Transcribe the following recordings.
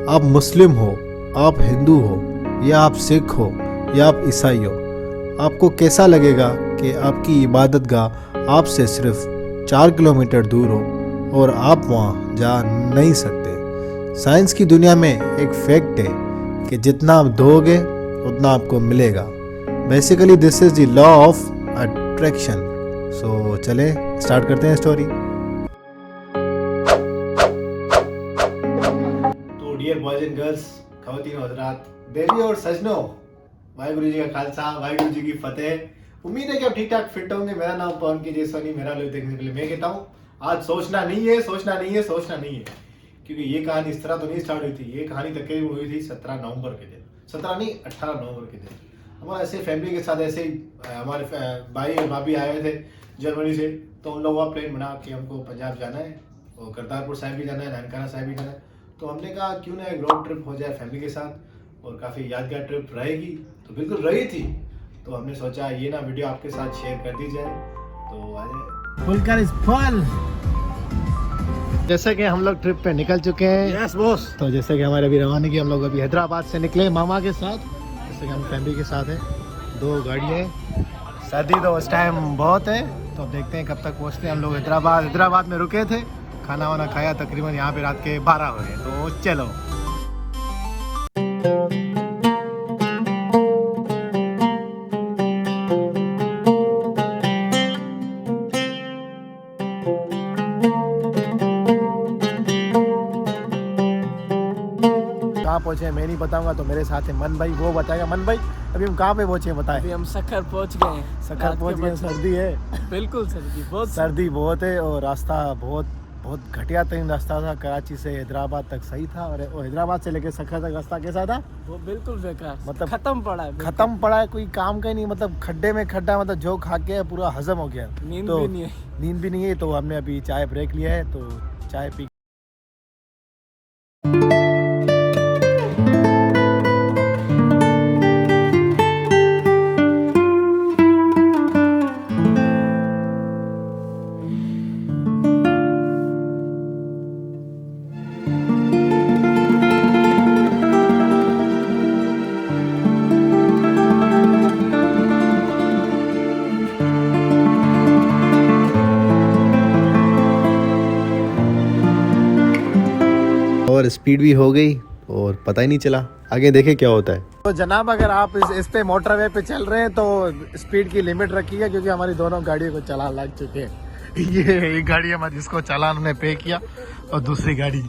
आप मुस्लिम हो, आप हिंदू हो, या आप सिख हो, या आप ईसाई हो, आपको कैसा लगेगा कि आपकी इबादत गाह आपसे सिर्फ 4 किलोमीटर दूर हो और आप वहाँ जा नहीं सकते। साइंस की दुनिया में एक फैक्ट है कि जितना आप दोगे उतना आपको मिलेगा। Basically this is the law of attraction. So चले स्टार्ट करते हैं स्टोरी। तो डियर बॉयज एंड गर्ल्स, खवातीन हजरात, बेबी और सजनों, वाहिगुरु जी का खालसा, वाहिगुरु जी की फतेह। उम्मीद है कि आप ठीक ठाक फिट होंगे। मेरा नाम पवन की जेसवानी, मेरा लोग देखने के लिए मैं कहता हूँ आज सोचना नहीं है, सोचना नहीं है, सोचना नहीं है, क्योंकि ये कहानी इस तरह तो नहीं स्टार्ट हुई थी। ये कहानी तकरीबन हुई थी 17 नवंबर के दिन, 17 नहीं 18 नवंबर के दिन। हमारे ऐसे फैमिली के साथ ऐसे ही हमारे भाई और भाभी आए थे जर्मनी से, तो उन लोगों का प्लान बना कि हमको पंजाब जाना है और करतारपुर साहिब भी जाना है, ननकाना साहिब भी जाना है। तो हमने कहा क्यों ना एक रोड ट्रिप हो जाए फैमिली के साथ, और काफ़ी यादगार ट्रिप रहेगी। तो बिल्कुल रही थी, तो हमने सोचा ये ना वीडियो आपके साथ शेयर कर दी जाए। तो आज फुलकर इस फल, जैसे कि हम लोग ट्रिप पे निकल चुके हैं। Yes boss. तो जैसे कि हमारे अभी रवानगी, हम लोग अभी हैदराबाद से निकले मामा के साथ। जैसे कि हम फैमिली के साथ हैं, 2 गाड़ियाँ हैं। सर्दी तो उस टाइम बहुत है, तो अब देखते हैं कब तक पहुँचते हैं हम लोग। हैदराबाद में रुके थे, खाना वाना खाया, तकरीबन यहाँ पे रात के 12 हो गए। तो चलो कहाँ पहुँचे मैं नहीं बताऊंगा, तो मेरे साथ है मन भाई, वो बताएगा। मन भाई अभी हम कहाँ पे पहुँचे बताए? अभी हम सखर पहुंच गए हैं। सखर पहुँच गए। सर्दी है, बिल्कुल सर्दी बहुत है, और रास्ता बहुत घटिया तरीन रास्ता था। कराची से हैदराबाद तक सही था, और हैदराबाद से लेकर सखर तक रास्ता कैसा था? वो बिल्कुल बेकार, मतलब खत्म पड़ा है, कोई काम का ही नहीं। मतलब खड्डे में खड्डा, मतलब जो खा के पूरा हजम हो गया। नींद भी नहीं है। तो हमने अभी चाय ब्रेक लिया है, तो चाय पी। और स्पीड भी हो गई और पता ही नहीं चला। आगे देखे क्या होता है। तो जनाब, अगर आप इस पे मोटरवे पे चल रहे हैं तो स्पीड की लिमिट रखिएगा, क्योंकि हमारी दोनों गाड़ियों को चालान लग चुके हैं। ये एक गाड़ी हमारी, जिसको चालान हमने पे किया, और दूसरी गाड़ी।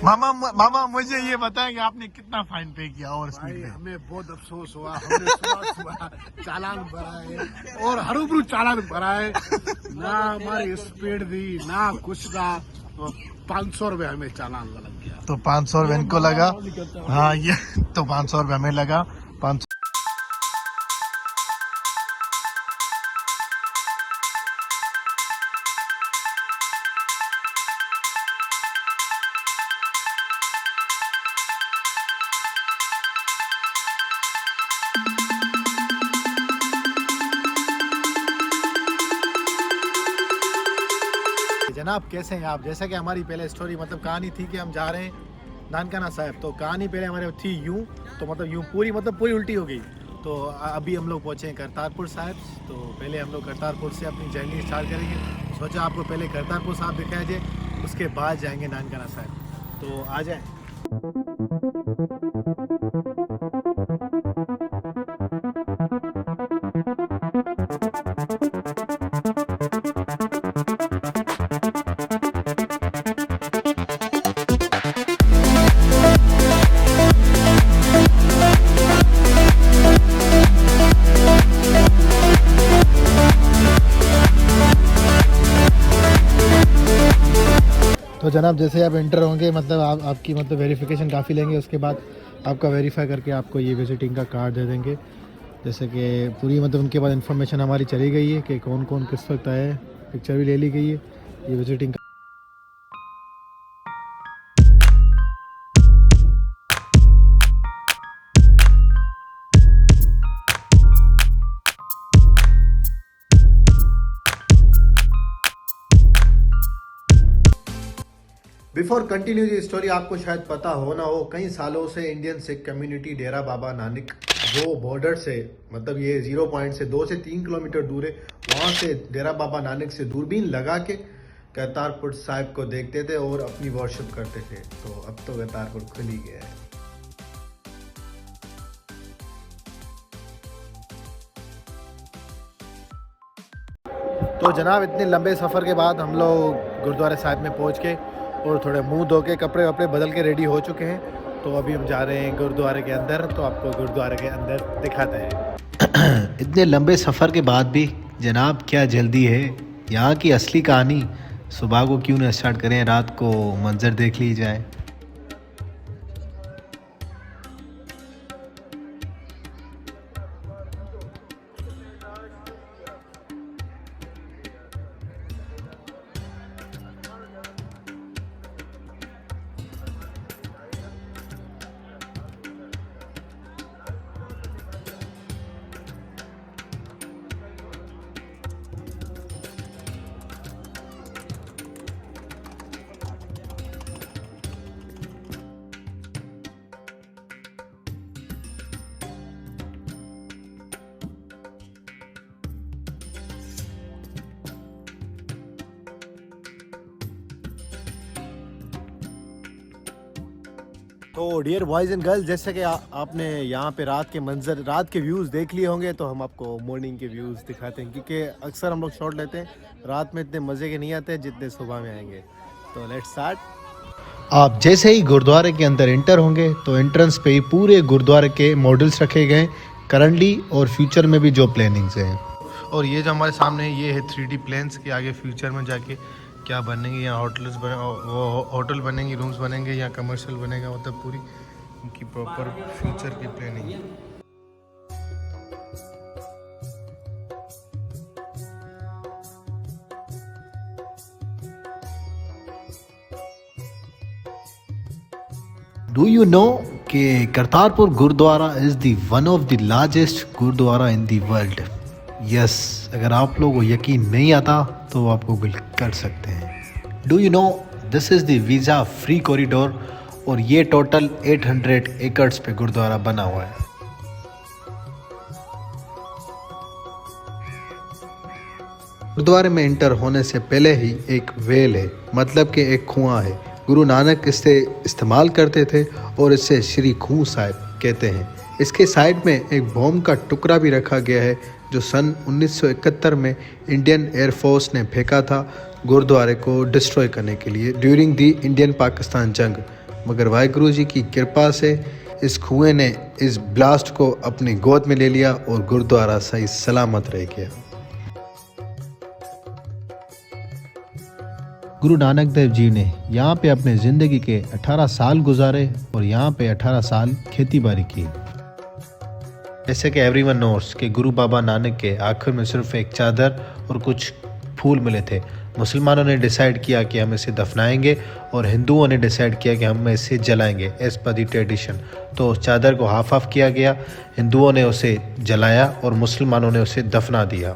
मामा मुझे ये बताएं कि आपने कितना फाइन पे किया और स्पीड में? हमें बहुत अफसोस हुआ। हमने सुबह चालान भरा है, और हरूबरू चालान भरा है। ना हमारी स्पीड दी, ना कुछ था। तो 500 रुपये हमें चालान लग गया। तो 500 रुपये इनको लगा। हाँ, ये तो 500 रुपये हमें लगा। 500। जनाब कैसे हैं आप? जैसा कि हमारी पहले स्टोरी, मतलब कहानी थी कि हम जा रहे हैं ननकाना साहिब। तो कहानी पहले हमारे थी यूँ, तो मतलब यूँ पूरी उल्टी हो गई। तो अभी हम लोग पहुँचे हैं करतारपुर साहिब। तो पहले हम लोग करतारपुर से अपनी जर्नी स्टार्ट करेंगे। सोचा आपको पहले करतारपुर साहिब दिखाया जाए, उसके बाद जाएंगे ननकाना साहिब। तो आ जाए। तो जनाब, जैसे आप एंटर होंगे, मतलब आपकी मतलब वेरिफिकेशन काफ़ी लेंगे। उसके बाद आपका वेरीफाई करके आपको ये विजिटिंग का कार्ड दे देंगे। जैसे कि पूरी मतलब उनके बाद इन्फॉर्मेशन हमारी चली गई है कि कौन कौन किस वक्त आया है। पिक्चर भी ले ली गई है। ये विजिटिंग बिफोर कंटिन्यू ये स्टोरी, आपको शायद पता हो ना हो, कई सालों से इंडियन सिख कम्युनिटी डेरा बाबा नानक जो बॉर्डर से, मतलब ये 0 पॉइंट से 2 से 3 किलोमीटर दूर है, वहाँ से डेरा बाबा नानक से दूरबीन लगा के करतारपुर साहिब को देखते थे और अपनी वर्शिप करते थे। तो अब तो करतारपुर खुल ही गया है। तो जनाब, इतने लंबे सफ़र के बाद हम लोग गुरुद्वारा साहिब में पहुंच के और थोड़े मुंह धो के कपड़े वपड़े बदल के रेडी हो चुके हैं। तो अभी हम जा रहे हैं गुरुद्वारे के अंदर, तो आपको गुरुद्वारे के अंदर दिखाते हैं। इतने लंबे सफ़र के बाद भी जनाब क्या जल्दी है, यहाँ की असली कहानी सुबह को क्यों न स्टार्ट करें, रात को मंजर देख ली जाए। तो डियर बॉयज़ एंड गर्ल्स, जैसे कि आपने यहाँ पे रात के मंजर, रात के व्यूज़ देख लिए होंगे, तो हम आपको मॉर्निंग के व्यूज़ दिखाते हैं, क्योंकि अक्सर हम लोग शॉट लेते हैं, रात में इतने मज़े के नहीं आते जितने सुबह में आएंगे। तो लेट्स स्टार्ट। आप जैसे ही गुरुद्वारे के अंदर एंटर होंगे तो एंट्रेंस पे ही पूरे गुरुद्वारे के मॉडल्स रखे गए, करंटली और फ्यूचर में भी जो प्लानिंग्स हैं। और ये जो हमारे सामने ये है 3D प्लान्स के आगे फ्यूचर में जाके क्या बनेंगे, यहाँ होटल बनेंगे, रूम्स बनेंगे, यहाँ कमर्शियल बनेगा, मतलब पूरी उनकी प्रॉपर फ्यूचर की प्लानिंग है। डू यू नो कि Kartarpur gurdwara is the one of the largest gurdwara in the world. Yes, अगर आप लोगों को यकीन नहीं आता तो आप गूगल कर सकते हैं। Do you no this is the visa free corridor, और ये टोटल 800 एकड़्स पे गुरुद्वारा बना हुआ है। गुरुद्वारे में इंटर होने से पहले ही एक वेल है, मतलब कि एक कुआं है। गुरु नानक इसे इस्तेमाल करते थे और इसे श्री खूह साहिब कहते हैं। इसके साइड में एक बॉम्ब का टुकड़ा भी रखा गया है, जो सन 1971 में इंडियन एयरफोर्स ने फेंका था गुरुद्वारे को डिस्ट्रॉय करने के लिए ड्यूरिंग दी इंडियन पाकिस्तान जंग। मगर वाहिगुरु जी की कृपा से इस कुएं ने इस ब्लास्ट को अपनी गोद में ले लिया और गुरुद्वारा सही सलामत रह गया। गुरु नानक देव जी ने यहाँ पे अपने ज़िंदगी के 18 साल गुजारे और यहाँ पे 18 साल खेती बाड़ी की। जैसे कि एवरीवन नोस कि गुरु बाबा नानक के आखिर में सिर्फ एक चादर और कुछ फूल मिले थे। मुसलमानों ने डिसाइड किया कि हम इसे दफनाएंगे और हिंदुओं ने डिसाइड किया कि हम इसे जलाएंगे एज पर दी ट्रेडिशन। तो चादर को हाफ हाफ किया गया, हिंदुओं ने उसे जलाया और मुसलमानों ने उसे दफना दिया।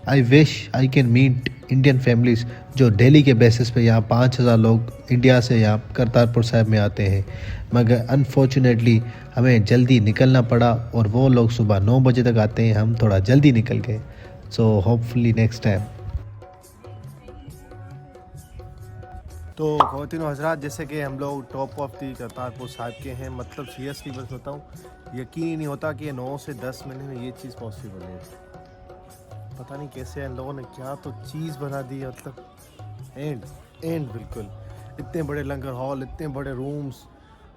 I wish I can meet Indian families जो डेली के बेसिस पे यहाँ 5000 लोग इंडिया से यहाँ करतारपुर साहिब में आते हैं, मगर अनफॉर्चुनेटली हमें जल्दी निकलना पड़ा और वो लोग सुबह 9 बजे तक आते हैं, हम थोड़ा जल्दी निकल गए। So hopefully next time. तो ख़वातीन और हज़रात, जैसे कि हम लोग top of the Kartarpur Sahib के हैं, मतलब सीरियसली बस बताऊँ, यकीन ही नहीं होता कि 9 से 10 महीने में ये चीज़ पॉसिबल है। पता नहीं कैसे इन लोगों ने क्या तो चीज़ बना दी, मतलब एंड बिल्कुल। इतने बड़े लंगर हॉल, इतने बड़े रूम्स,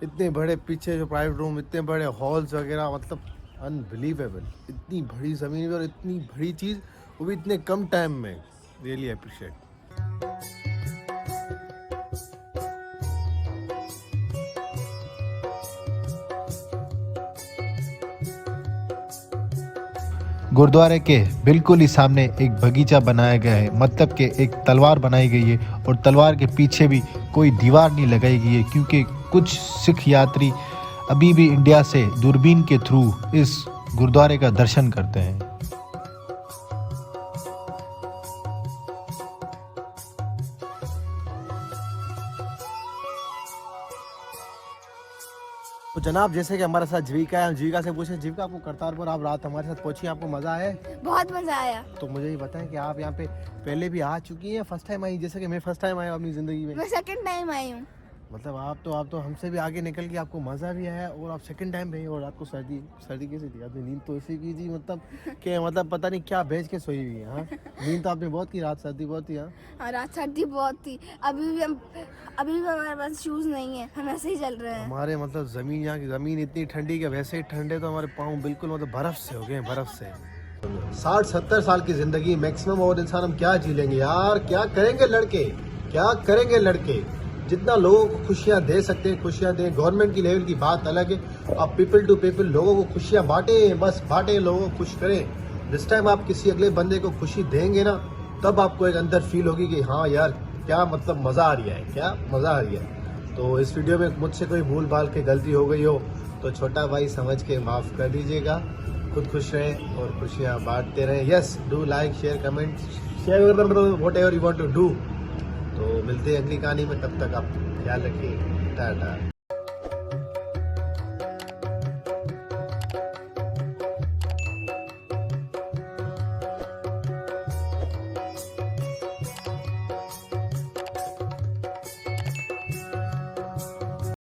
इतने बड़े पीछे जो प्राइवेट रूम, इतने बड़े हॉल्स वगैरह, मतलब अनबिलीवेबल। इतनी बड़ी ज़मीन में और इतनी बड़ी चीज़, वो भी इतने कम टाइम में। Really appreciate. गुरुद्वारे के बिल्कुल ही सामने एक बगीचा बनाया गया है, मतलब कि एक तलवार बनाई गई है और तलवार के पीछे भी कोई दीवार नहीं लगाई गई है, क्योंकि कुछ सिख यात्री अभी भी इंडिया से दूरबीन के थ्रू इस गुरुद्वारे का दर्शन करते हैं। तो जनाब, जैसे कि हमारे साथ जीविका है, हम जीविका से पूछे, जीविका आपको करतारपुर आप रात हमारे साथ पहुंची, आपको मज़ा आया? बहुत मजा आया। तो मुझे ये बताएं कि आप यहाँ पे पहले भी आ चुकी हैं, फर्स्ट टाइम आई? जैसे कि मैं फर्स्ट टाइम आया अपनी ज़िंदगी में। मैं सेकंड टाइम आई हूँ। मतलब आप तो हमसे भी आगे निकल के आपको मज़ा भी आया और आप सेकंड टाइम भी, और आपको सर्दी कैसे थी? आपने नींद तो ऐसी की थी, मतलब पता नहीं क्या भेज के सोई हुई है। हाँ, नींद तो आपने बहुत की, रात सर्दी बहुत थी। हाँ, रात सर्दी बहुत थी। अभी भी हमारे पास शूज नहीं है, हम ऐसे ही चल रहे हैं। हमारे मतलब ज़मीन, यहाँ की ज़मीन इतनी ठंडी कि वैसे ही ठंडे तो हमारे पाँव बिल्कुल मतलब बर्फ़ से हो गए, बर्फ़ से। 60-70 साल की ज़िंदगी मैक्सिमम, और इंसान हम क्या जी लेंगे यार? क्या करेंगे लड़के, क्या करेंगे लड़के? जितना लोगों को खुशियाँ दे सकते हैं खुशियाँ दें। गवर्नमेंट की लेवल की बात अलग है, आप पीपल टू पीपल लोगों को खुशियाँ बांटें, बस बांटें, लोगों को खुश करें। जिस टाइम आप किसी अगले बंदे को खुशी देंगे ना, तब आपको एक अंदर फील होगी कि हाँ यार, क्या मतलब मज़ा आ रहा है, क्या मज़ा आ रहा है। तो इस वीडियो में मुझसे कोई भूल भाल के गलती हो गई हो तो छोटा भाई समझ के माफ़ कर दीजिएगा। खुद खुश रहें और खुशियाँ बांटते रहें। Yes, do like, share, comment, share whatever you want to do. तो मिलते हैं अगली कहानी में, तब तक आप ख्याल रखिए। टाटा।